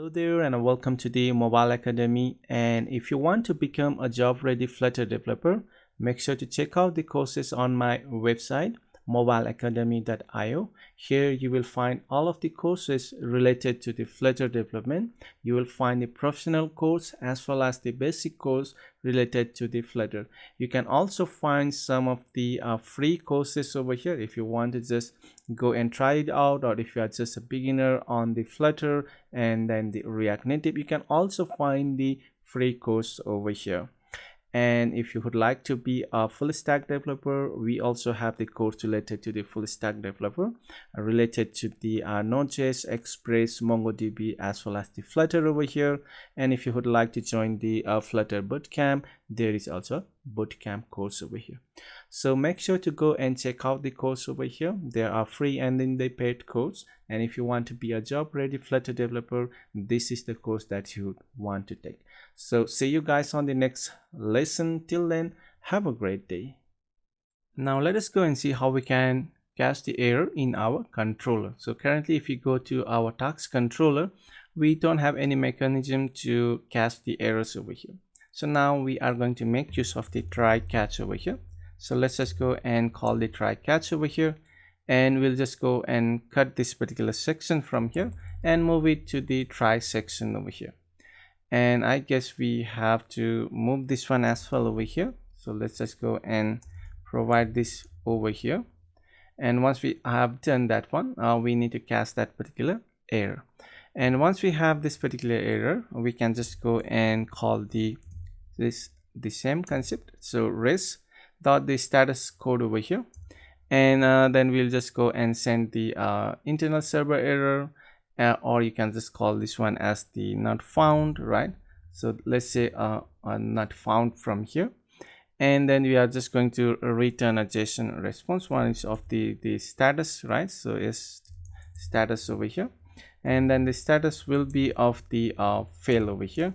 Hello there and welcome to the Mobile Academy. And if you want to become a job ready Flutter developer, make sure to check out the courses on my website mobileacademy.io. Here you will find all of the courses related to the Flutter development. You will find the professional course as well as the basic course related to the Flutter. You can also find some of the free courses over here if you want to just go and try it out, or if you are just a beginner on the Flutter and then the React Native, you can also find the free course over here. And if you would like to be a full stack developer, we also have the course related to the full stack developer, related to the Node.js, Express, MongoDB, as well as the Flutter over here. And if you would like to join the Flutter bootcamp, there is also a bootcamp course over here. So make sure to go and check out the course over here. There are free and then the paid course. And if you want to be a job ready Flutter developer, this is the course that you want to take. So see you guys on the next lesson. Till then, have a great day. Now let us go and see how we can catch the error in our controller. So currently if you go to our task controller, we don't have any mechanism to catch the errors over here. So now we are going to make use of the try catch over here. So let's just go and call the try catch over here, and we'll just go and cut this particular section from here and move it to the try section over here. And I guess we have to move this one as well over here. So let's just go and provide this over here. And once we have done that one, we need to catch that particular error. And once we have this particular error, we can just go and call the same concept. So res dot the status code over here, and then we'll just go and send the internal server error, or you can just call this one as the not found, right? So let's say not found from here, and then we are just going to return a JSON response. One is of the status, right? So is status over here, and then the status will be of the fail over here,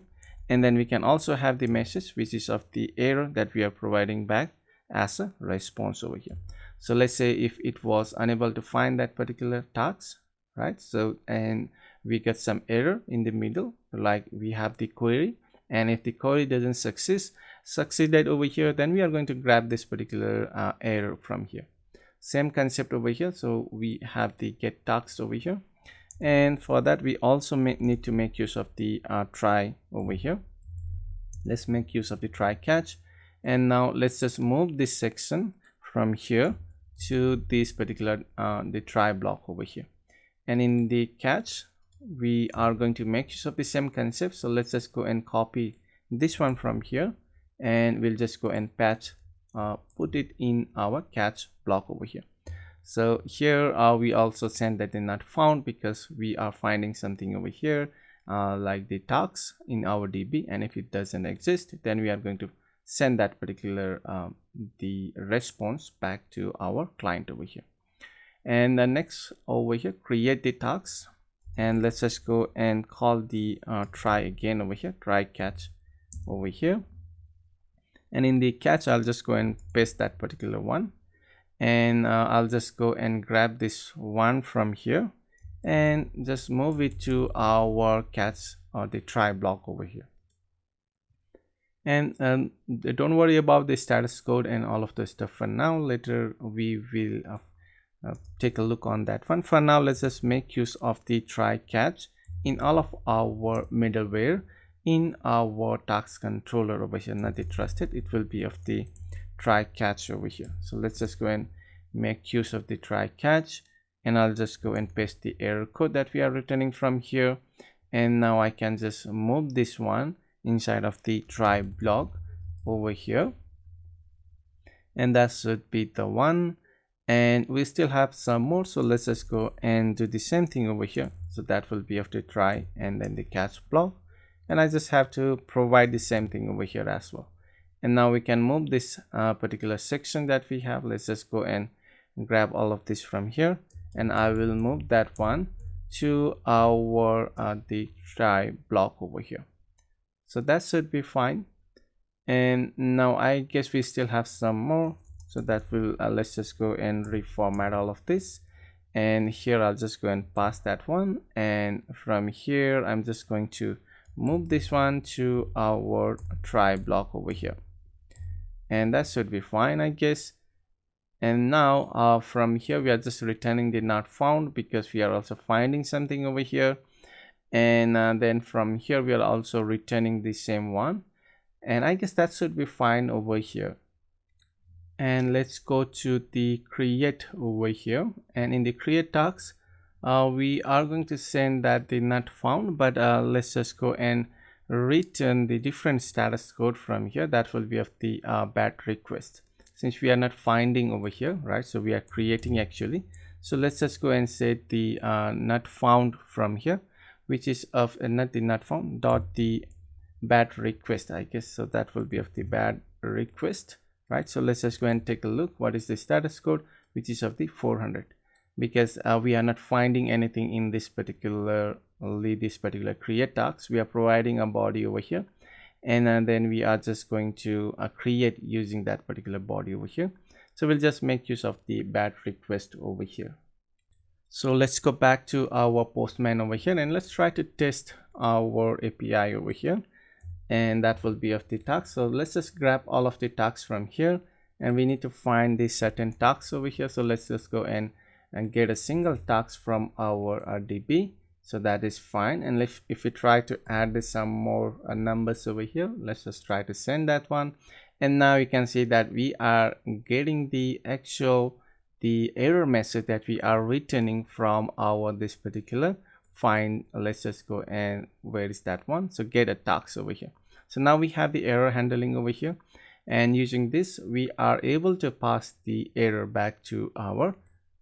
and then we can also have the message which is of the error that we are providing back as a response over here. So let's say if it was unable to find that particular task, right? So and we get some error in the middle, like we have the query, and if the query doesn't succeeded over here, then we are going to grab this particular error from here. Same concept over here. So we have the get task over here, and for that we also need to make use of the try over here. Let's make use of the try catch, and now let's just move this section from here to this particular the try block over here. And in the catch we are going to make use of the same concept. So let's just go and copy this one from here, and we'll just go and put it in our catch block over here. So here we also send that they're not found, because we are finding something over here like the tags in our DB, and if it doesn't exist, then we are going to send that particular the response back to our client over here. And the next over here, create the tags, and let's just go and call the try again over here, try catch over here. And in the catch I'll just go and paste that particular one, and I'll just go and grab this one from here and just move it to our catch or the try block over here. And don't worry about the status code and all of the stuff for now. Later we will take a look on that one. For now, let's just make use of the try catch in all of our middleware in our task controller over here, not the trusted. It will be of the try catch over here. So let's just go and make use of the try catch, and I'll just go and paste the error code that we are returning from here. And now I can just move this one inside of the try block over here, and that should be the one. And we still have some more, so let's just go and do the same thing over here. So that will be of the try and then the catch block, and I just have to provide the same thing over here as well. And now we can move this particular section that we have. Let's just go and grab all of this from here, and I will move that one to our the try block over here. So that should be fine. And now I guess we still have some more, so that will let's just go and reformat all of this, and here I'll just go and pass that one, and from here I'm just going to move this one to our try block over here, and that should be fine, I guess. And now from here we are just returning the not found, because we are also finding something over here. And then from here we are also returning the same one, and I guess that should be fine over here. And let's go to the create over here, and in the create tags we are going to send that the not found, but let's just go and return the different status code from here. That will be of the bad request, since we are not finding over here, right? So we are creating actually. So let's just go and set the not found from here, which is of not the not found dot the bad request, I guess. So that will be of the bad request, right? So let's just go and take a look. What is the status code, which is of the 400, because we are not finding anything in this particular create tags. We are providing a body over here, and then we are just going to create using that particular body over here. So we'll just make use of the bad request over here. So let's go back to our Postman over here, and let's try to test our API over here, and that will be of the tags. So let's just grab all of the tags from here, and we need to find the certain tags over here. So let's just go and get a single tags from our DB. So that is fine. And if we try to add some more numbers over here, let's just try to send that one, and now you can see that we are getting the error message that we are returning from our this particular find. Let's just go and where is that one? So get a tags over here. So now we have the error handling over here, and using this we are able to pass the error back to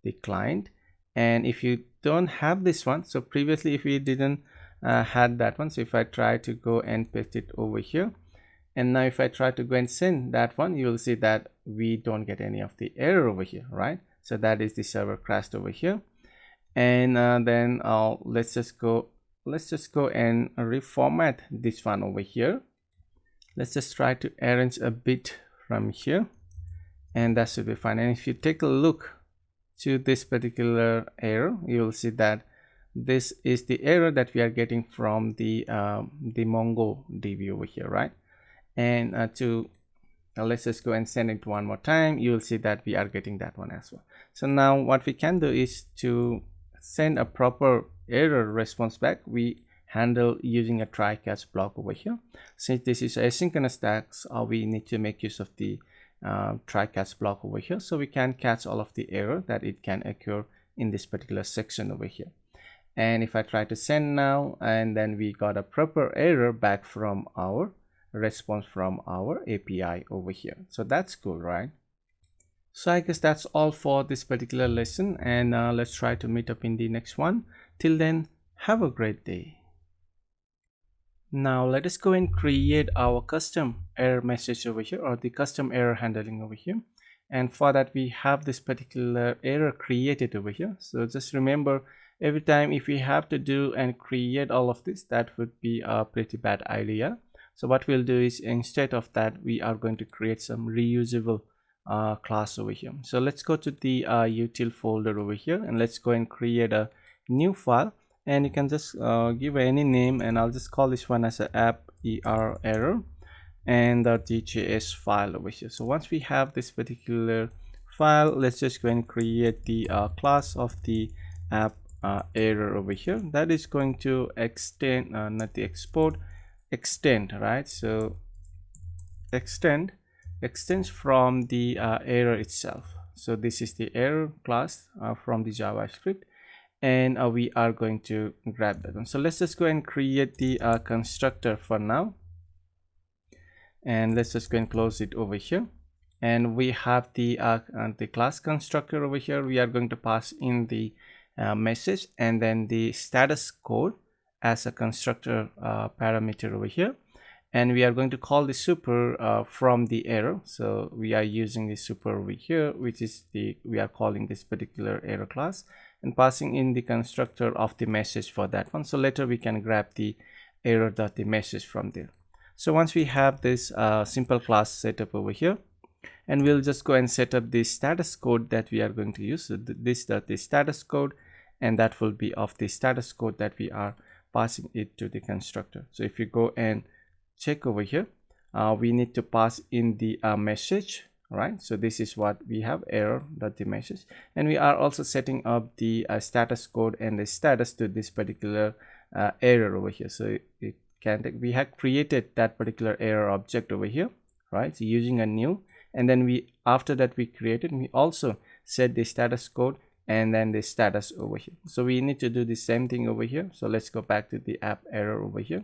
the client. And if you don't have this one, so previously if we didn't had that one, so if I try to go and paste it over here, and now if I try to go and send that one, you will see that we don't get any of the error over here, right? So that is the server crashed over here. And then let's just go and reformat this one over here. Let's just try to arrange a bit from here, and that should be fine. And if you take a look to this particular error, you will see that this is the error that we are getting from the MongoDB over here, right? And let's just go and send it one more time. You will see that we are getting that one as well. So now what we can do is to send a proper error response back. We handle using a try catch block over here. Since this is asynchronous tags, we need to make use of the try catch block over here, so we can catch all of the error that it can occur in this particular section over here. And if I try to send now, and then we got a proper error back from our response from our API over here. So that's cool, right? So I guess that's all for this particular lesson, and let's try to meet up in the next one. Till then, have a great day. Now let us go and create our custom error message over here, or the custom error handling over here. And for that we have this particular error created over here. So just remember, every time if we have to do and create all of this, that would be a pretty bad idea. So what we'll do is, instead of that, we are going to create some reusable class over here. So let's go to the util folder over here, and let's go and create a new file. And you can just give any name, and I'll just call this one as a app error and the .js file over here. So once we have this particular file, let's just go and create the class of the app error over here. That is going to extend, not the export, extend, right? So extends from the error itself. So this is the error class from the JavaScript, and we are going to grab that one. So let's just go and create the constructor for now, and let's just go and close it over here. And we have the class constructor over here. We are going to pass in the message and then the status code as a constructor parameter over here, and we are going to call the super from the error. So we are using the super over here, which is we are calling this particular error class, and passing in the constructor of the message for that one. So later we can grab the error.the message from there. So once we have this simple class set up over here, and we'll just go and set up the status code that we are going to use. So this the status code, and that will be of the status code that we are passing it to the constructor. So if you go and check over here, we need to pass in the message, right? So this is what we have, error.the message, and we are also setting up the status code and the status to this particular error over here. So it can take, we have created that particular error object over here, right? So using a new, and then we, after that we created, we also set the status code and then the status over here. So we need to do the same thing over here. So let's go back to the app error over here,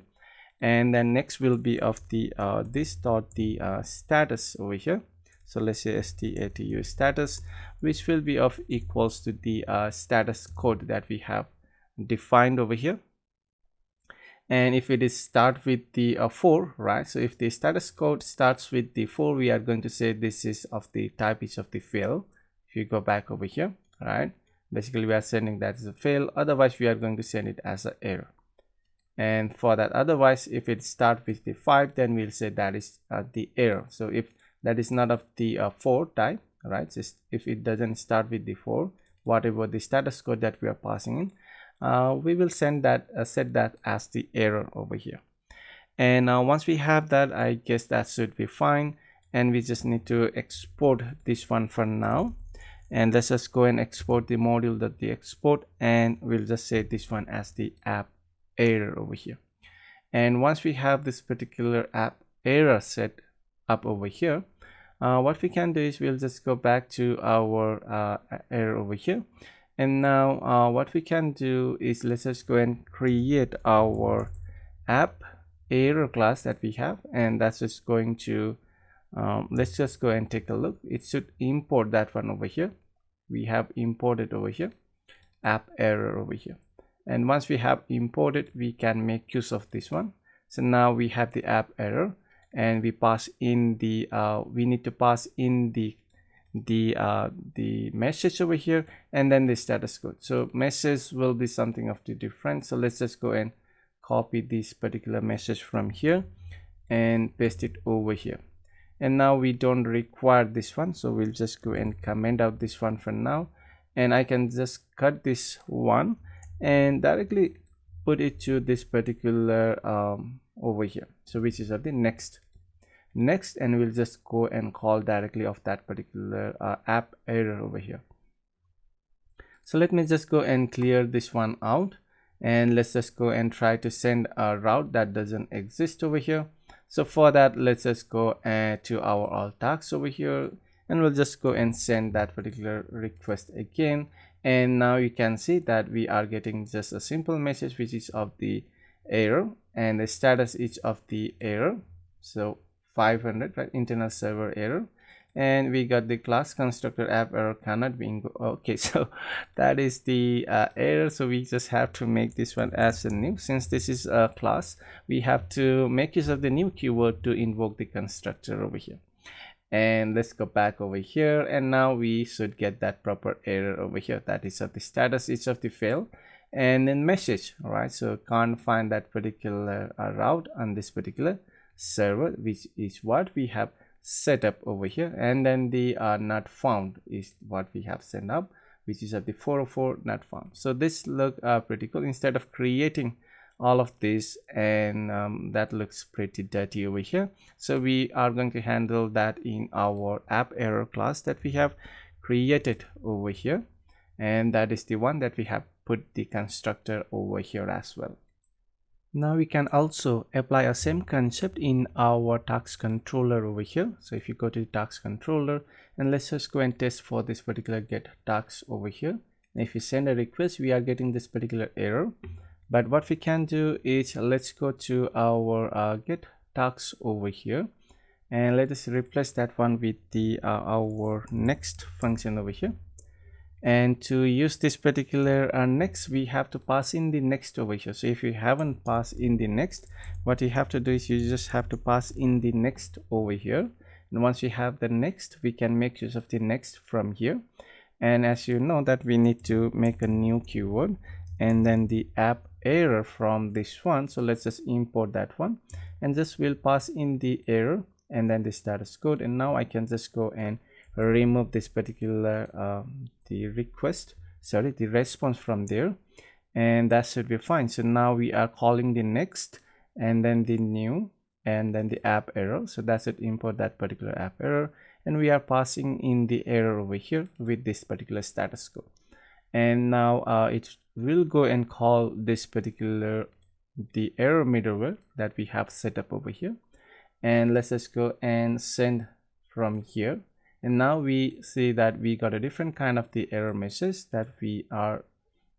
and then next will be of the this dot the status over here. So let's say statu status, which will be of equals to the status code that we have defined over here. And if it is start with the 4, right? So if the status code starts with the 4, we are going to say this is of the type is of the fail. If you go back over here, right, basically we are sending that as a fail, otherwise we are going to send it as an error. And for that, otherwise if it start with the 5, then we'll say that is the error. So if that is not of the 4 type, right, just if it doesn't start with the 4, whatever the status code that we are passing in, we will send that set that as the error over here. And once we have that, I guess that should be fine, and we just need to export this one for now. And let's just go and export the module.the export, and we'll just say this one as the app error over here. And once we have this particular app error set up over here, what we can do is we'll just go back to our error over here. And now what we can do is let's just go and create our app error class that we have, and that's just going to let's just go and take a look. It should import that one over here. We have imported over here app error over here, and once we have imported, we can make use of this one. So now we have the app error, and we pass in the we need to pass in the message over here, and then the status code. So message will be something of the different. So let's just go and copy this particular message from here and paste it over here. And now we don't require this one, so we'll just go and comment out this one for now, and I can just cut this one and directly put it to this particular over here, so which is of the next, and we'll just go and call directly of that particular app error over here. So let me just go and clear this one out, and let's just go and try to send a route that doesn't exist over here. So for that, let's just go to our all tasks over here, and we'll just go and send that particular request again. And now you can see that we are getting just a simple message which is of the error, and the status is of the error, so 500, right, internal server error. And we got the class constructor app error cannot be okay, so that is the error. So we just have to make this one as a new, since this is a class, we have to make use of the new keyword to invoke the constructor over here. And let's go back over here, and now we should get that proper error over here, that is of the status, it's of the fail, and then message, all right. So can't find that particular route on this particular server, which is what we have set up over here. And then the not found is what we have sent up, which is at the 404 not found. So this look pretty cool instead of creating all of this, and that looks pretty dirty over here. So we are going to handle that in our app error class that we have created over here, and that is the one that we have put the constructor over here as well. Now we can also apply a same concept in our task controller over here. So if you go to the task controller, and let's just go and test for this particular get tasks over here, and if you send a request, we are getting this particular error. But what we can do is let's go to our get tasks over here, and let us replace that one with the our next function over here. And to use this particular next, we have to pass in the next over here. So if you haven't passed in the next, what you have to do is you just have to pass in the next over here. And once we have the next, we can make use of the next from here. And as you know that we need to make a new keyword, and then the app error from this one. So let's just import that one, and just we'll pass in the error and then the status code. And now I can just go and remove this particular the response from there, and that should be fine. So now we are calling the next and then the new and then the app error. So that should import that particular app error, and we are passing in the error over here with this particular status code. And now it will go and call this particular the error middleware that we have set up over here, and let's just go and send from here. And now we see that we got a different kind of the error message that we are,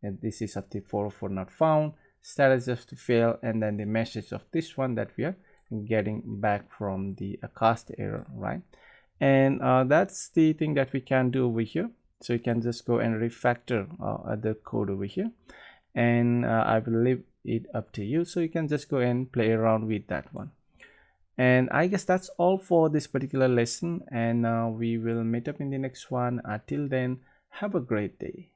and this is of the 404 not found, status of to fail, and then the message of this one that we are getting back from the cast error, right? And that's the thing that we can do over here. So you can just go and refactor the code over here, and I will leave it up to you, so you can just go and play around with that one. And I guess that's all for this particular lesson, and we will meet up in the next one. Until then, have a great day.